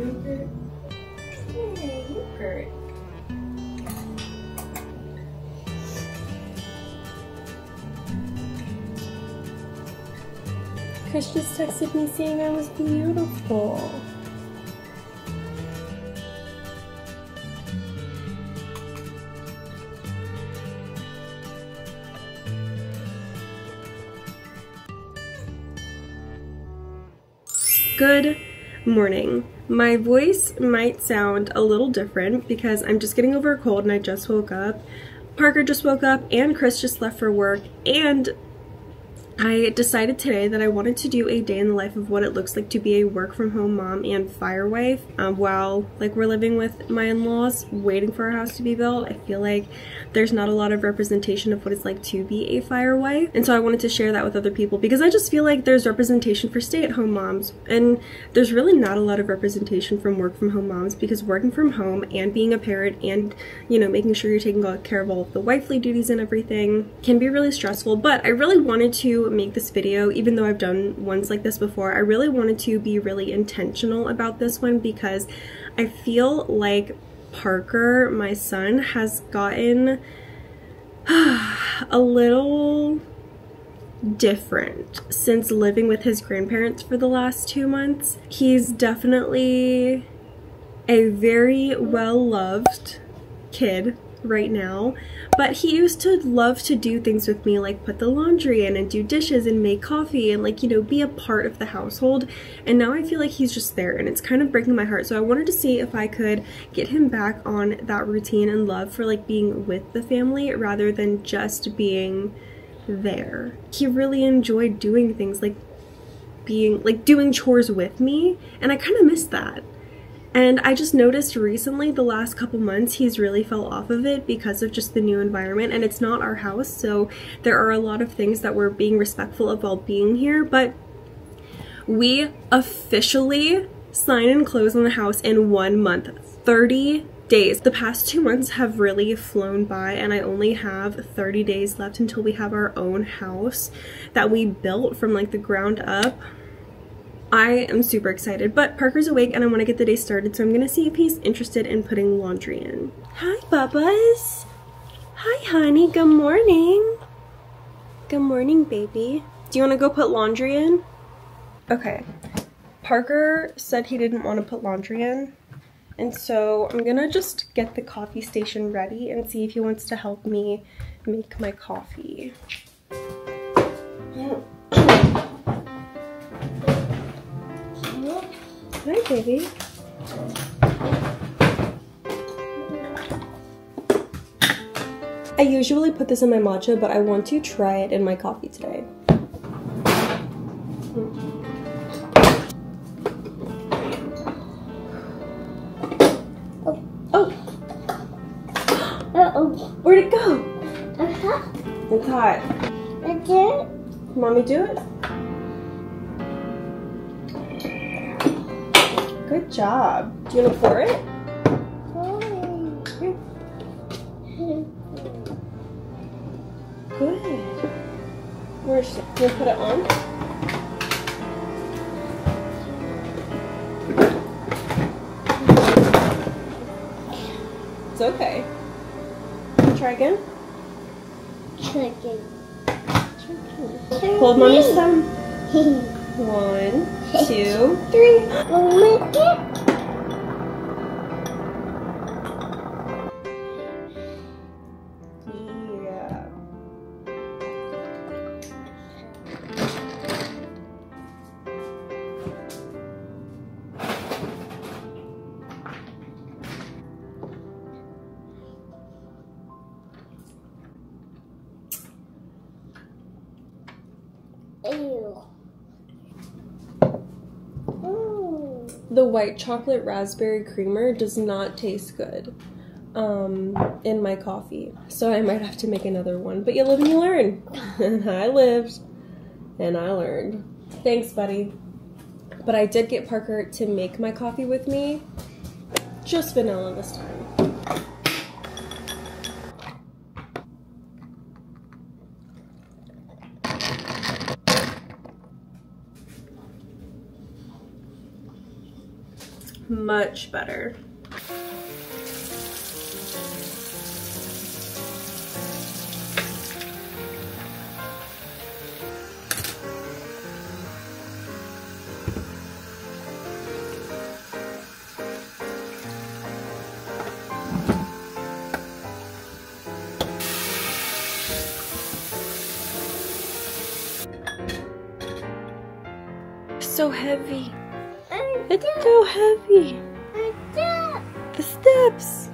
yogurt. Hey, yogurt. Chris just texted me saying I was beautiful. Good morning. My voice might sound a little different because I'm just getting over a cold and I just woke up. Parker just woke up and Chris just left for work, and I decided today that I wanted to do a day in the life of what it looks like to be a work from home mom and fire wife while we're living with my in-laws waiting for our house to be built. I feel like there's not a lot of representation of what it's like to be a fire wife, and so I wanted to share that with other people because I just feel like there's representation for stay-at-home moms and there's really not a lot of representation from work from home moms, because working from home and being a parent and, you know, making sure you're taking care of all of the wifely duties and everything can be really stressful. But I really wanted to make this video, even though I've done ones like this before. I really wanted to be really intentional about this one because I feel like Parker, my son, has gotten a little different since living with his grandparents for the last 2 months. He's definitely a very well-loved kid right now, but he used to love to do things with me, like put the laundry in and do dishes and make coffee and, like, you know, be a part of the household. And now I feel like he's just there and it's kind of breaking my heart. So I wanted to see if I could get him back on that routine and love for like being with the family rather than just being there. He really enjoyed doing things like doing chores with me, and I kind of miss that. And I just noticed recently, the last couple months, he's really fell off of it because of just the new environment, and it's not our house, so there are a lot of things that we're being respectful of while being here. But we officially sign and close on the house in 1 month, 30 days. The past 2 months have really flown by, and I only have 30 days left until we have our own house that we built from like the ground up. I am super excited, but Parker's awake and I want to get the day started, so I'm gonna see if he's interested in putting laundry in. Hi, Bubba's. Hi, honey. Good morning. Good morning, baby. Do you want to go put laundry in? Okay. Parker said he didn't want to put laundry in, and so I'm gonna just get the coffee station ready and see if he wants to help me make my coffee. Hi, baby. I usually put this in my matcha, but I want to try it in my coffee today. Oh. Uh-oh. Where'd it go? It's hot. That's it? Mommy, do it? Good job. Do you want to pour it? Here. Good. Where's it? Can you put it on? It's okay. Try again? Chicken. Hold mommy's thumb. 1, 2, 3. Oh my God. Yeah. Ew. The white chocolate raspberry creamer does not taste good in my coffee, so I might have to make another one. But you live and you learn. And I lived and I learned. Thanks, buddy. But I did get Parker to make my coffee with me. Just vanilla this time. Much better. So heavy. It's so heavy. The steps.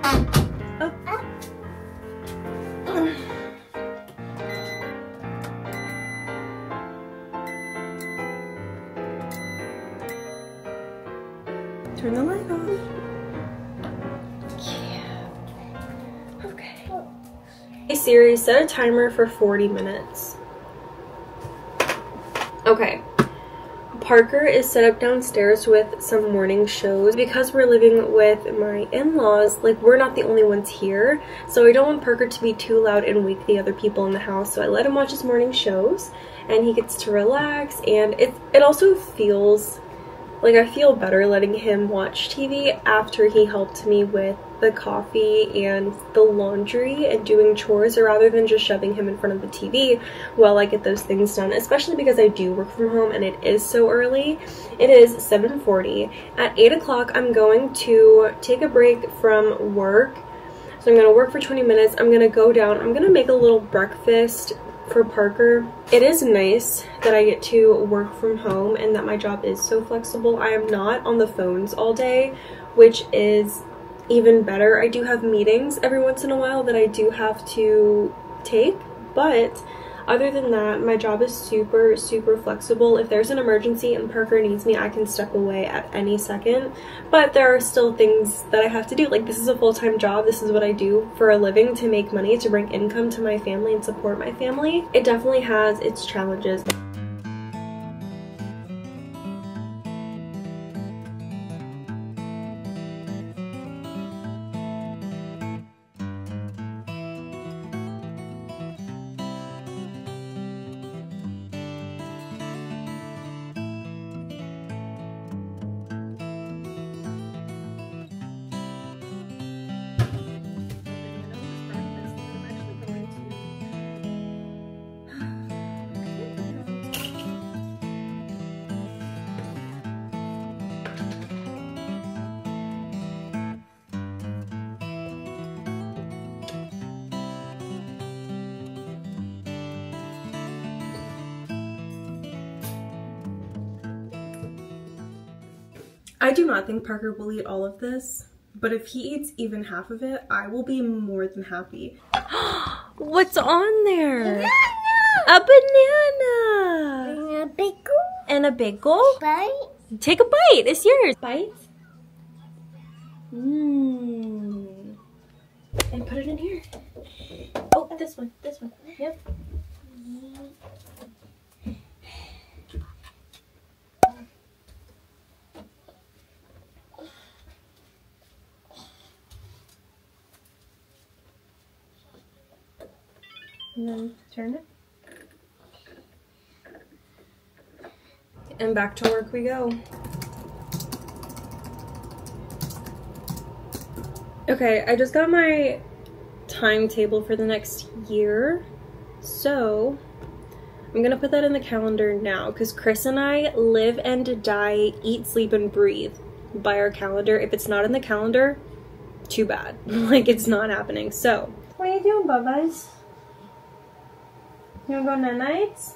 Up. Turn the light off. Yeah. Okay. Hey Siri, set a timer for 40 minutes. Okay. Parker is set up downstairs with some morning shows. Because we're living with my in-laws, like, we're not the only ones here, so I don't want Parker to be too loud and wake the other people in the house, so I let him watch his morning shows and he gets to relax, and it also feels like I feel better letting him watch TV after he helped me with the coffee and the laundry and doing chores, rather than just shoving him in front of the TV while I get those things done, especially because I do work from home and it is so early. It is 7:40. At 8 o'clock, I'm going to take a break from work. So I'm going to work for 20 minutes. I'm going to go down. I'm going to make a little breakfast for Parker. It is nice that I get to work from home and that my job is so flexible. I am not on the phones all day, which is even better. I do have meetings every once in a while that I do have to take, but other than that, my job is super, super flexible. If there's an emergency and Parker needs me, I can step away at any second, but there are still things that I have to do. Like, this is a full-time job. This is what I do for a living to make money, to bring income to my family and support my family. It definitely has its challenges. I do not think Parker will eat all of this, but if he eats even half of it, I will be more than happy. What's on there? Banana! A banana! And a bagel? And a bagel? Bite? Take a bite, it's yours. Bite? Mmm. And put it in here. Oh, this one, yep. And then turn it. And back to work we go. Okay, I just got my timetable for the next year. So I'm gonna put that in the calendar now, because Chris and I live and die, eat, sleep, and breathe by our calendar. If it's not in the calendar, too bad. Like, it's not happening. So, what are you doing, Bubba's? You wanna go night-nights?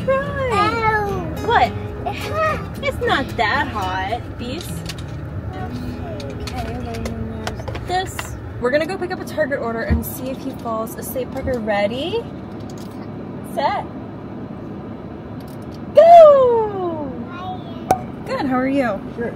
Try! Ow! What? It's hot! It's not that hot, Beast. This. We're gonna go pick up a Target order and see if he falls asleep. Parker, ready? Set. Go! Good, how are you? Sure.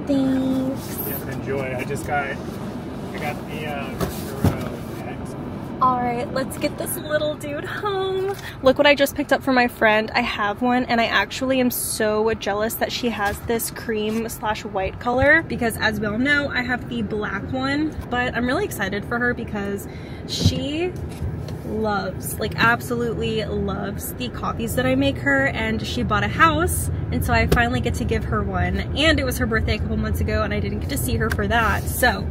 Thanks. enjoy. I got the churro next. All right, let's get this little dude home. Look what I just picked up for my friend. I have one, and I actually am so jealous that she has this cream/white color, because as we all know, I have the black one, but I'm really excited for her because she loves, like absolutely loves, the coffees that I make her, and she bought a house, and so I finally get to give her one, and it was her birthday a couple months ago and I didn't get to see her for that. So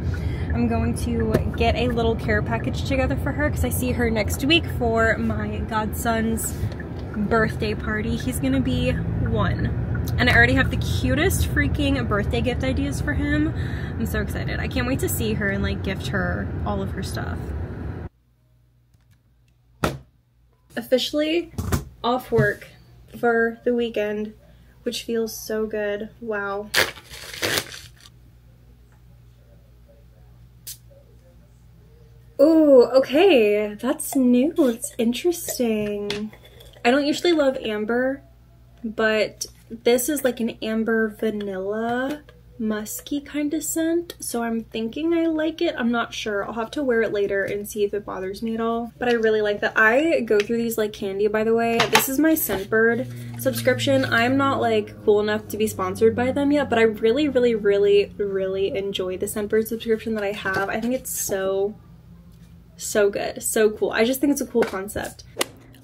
I'm going to get a little care package together for her because I see her next week for my godson's birthday party. He's gonna be 1. And I already have the cutest freaking birthday gift ideas for him. I'm so excited. I can't wait to see her and like gift her all of her stuff. Officially off work for the weekend, which feels so good. Wow. Oh, okay, that's new. It's interesting. I don't usually love amber, but this is like an amber vanilla musky kind of scent, so I'm thinking I like it. I'm not sure. I'll have to wear it later and see if it bothers me at all, but I really like that. I go through these like candy, by the way. This is my Scentbird subscription. I'm not like cool enough to be sponsored by them yet, but I really enjoy the Scentbird subscription that I have. I think it's so good, so cool. I just think it's a cool concept.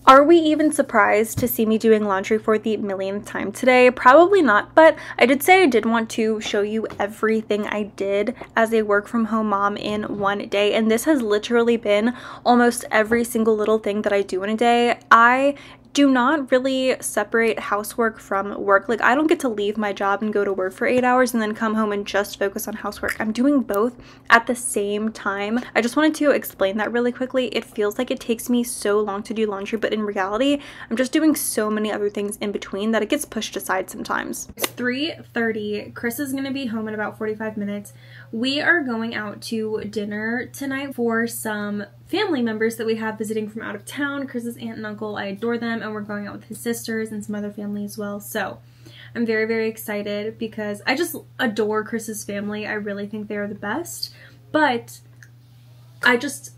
Are we even surprised to see me doing laundry for the millionth time today? Probably not, but I did say I did want to show you everything I did as a work from home mom in one day, and this has literally been almost every single little thing that I do in a day. I do not really separate housework from work. Like, I don't get to leave my job and go to work for 8 hours and then come home and just focus on housework. I'm doing both at the same time. I just wanted to explain that really quickly. It feels like it takes me so long to do laundry, but in reality, I'm just doing so many other things in between that it gets pushed aside sometimes. It's 3:30. Chris is gonna be home in about 45 minutes. We are going out to dinner tonight for some family members that we have visiting from out of town. Chris's aunt and uncle, I adore them, and we're going out with his sisters and some other family as well. So I'm very excited because I just adore Chris's family. I really think they're the best, but I just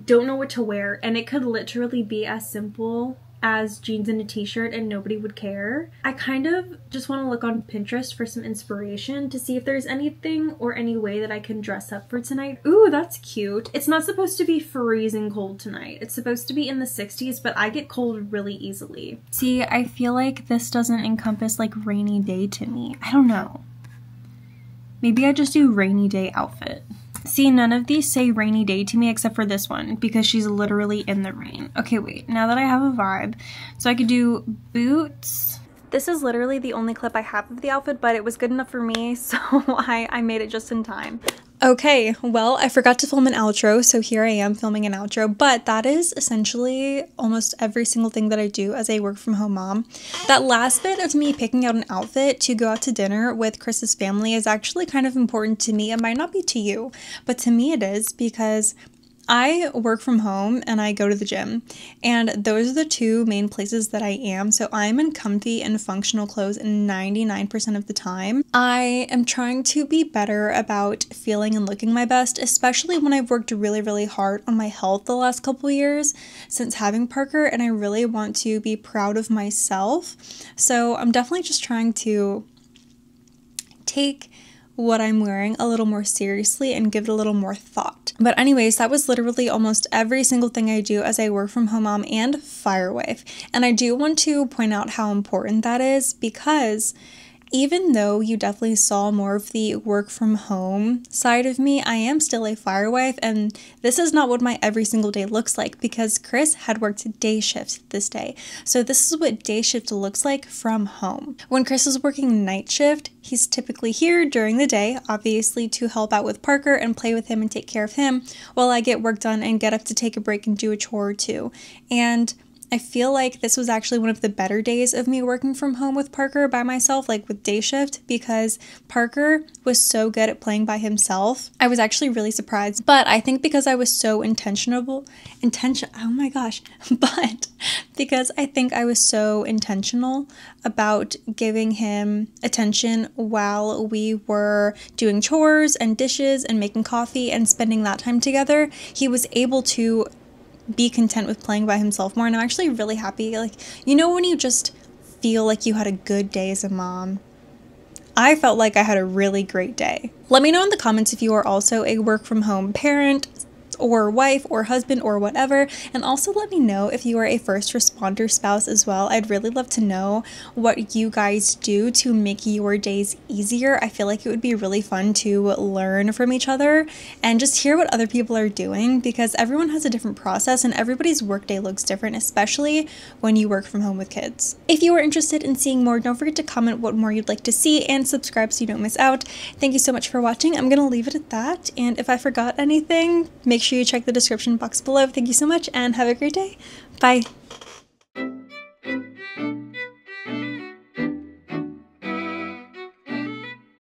don't know what to wear, and it could literally be as simple as jeans and a t-shirt and nobody would care. I kind of just want to look on Pinterest for some inspiration to see if there's anything or any way that I can dress up for tonight. Ooh, that's cute. It's not supposed to be freezing cold tonight. It's supposed to be in the 60s, but I get cold really easily. See, I feel like this doesn't encompass like rainy day to me. I don't know. Maybe I just do rainy day outfit. See, none of these say rainy day to me except for this one because she's literally in the rain. Okay, wait, now that I have a vibe, so I could do boots. This is literally the only clip I have of the outfit, but it was good enough for me, so I made it just in time. Okay, well, I forgot to film an outro, so here I am filming an outro, but that is essentially almost every single thing that I do as a work from home mom. That last bit of me picking out an outfit to go out to dinner with Chris's family is actually kind of important to me. It might not be to you, but to me it is, because I work from home and I go to the gym, and those are the two main places that I am. So I'm in comfy and functional clothes 99% of the time. I am trying to be better about feeling and looking my best, especially when I've worked really hard on my health the last couple years since having Parker, and I really want to be proud of myself. So I'm definitely just trying to take what I'm wearing a little more seriously and give it a little more thought. But anyways, that was literally almost every single thing I do as a work from home mom and fire wife. And I do want to point out how important that is, because even though you definitely saw more of the work from home side of me, I am still a fire wife, and this is not what my every single day looks like because Chris had worked day shift this day. So this is what day shift looks like from home. When Chris is working night shift, he's typically here during the day, obviously to help out with Parker and play with him and take care of him while I get work done and get up to take a break and do a chore or two. And I feel like this was actually one of the better days of me working from home with Parker by myself, like with day shift, because Parker was so good at playing by himself. I was actually really surprised, but I think because I was so but because I think I was so intentional about giving him attention while we were doing chores and dishes and making coffee and spending that time together, he was able to be content with playing by himself more. And I'm actually really happy. Like, you know, when you just feel like you had a good day as a mom, I felt like I had a really great day. Let me know in the comments if you are also a work from home parent or wife or husband or whatever, and also let me know if you are a first responder spouse as well. I'd really love to know what you guys do to make your days easier. I feel like it would be really fun to learn from each other and just hear what other people are doing, because everyone has a different process and everybody's workday looks different, especially when you work from home with kids. If you are interested in seeing more, don't forget to comment what more you'd like to see and subscribe so you don't miss out. Thank you so much for watching. I'm gonna leave it at that, and if I forgot anything, make sure you check the description box below. Thank you so much and have a great day. Bye.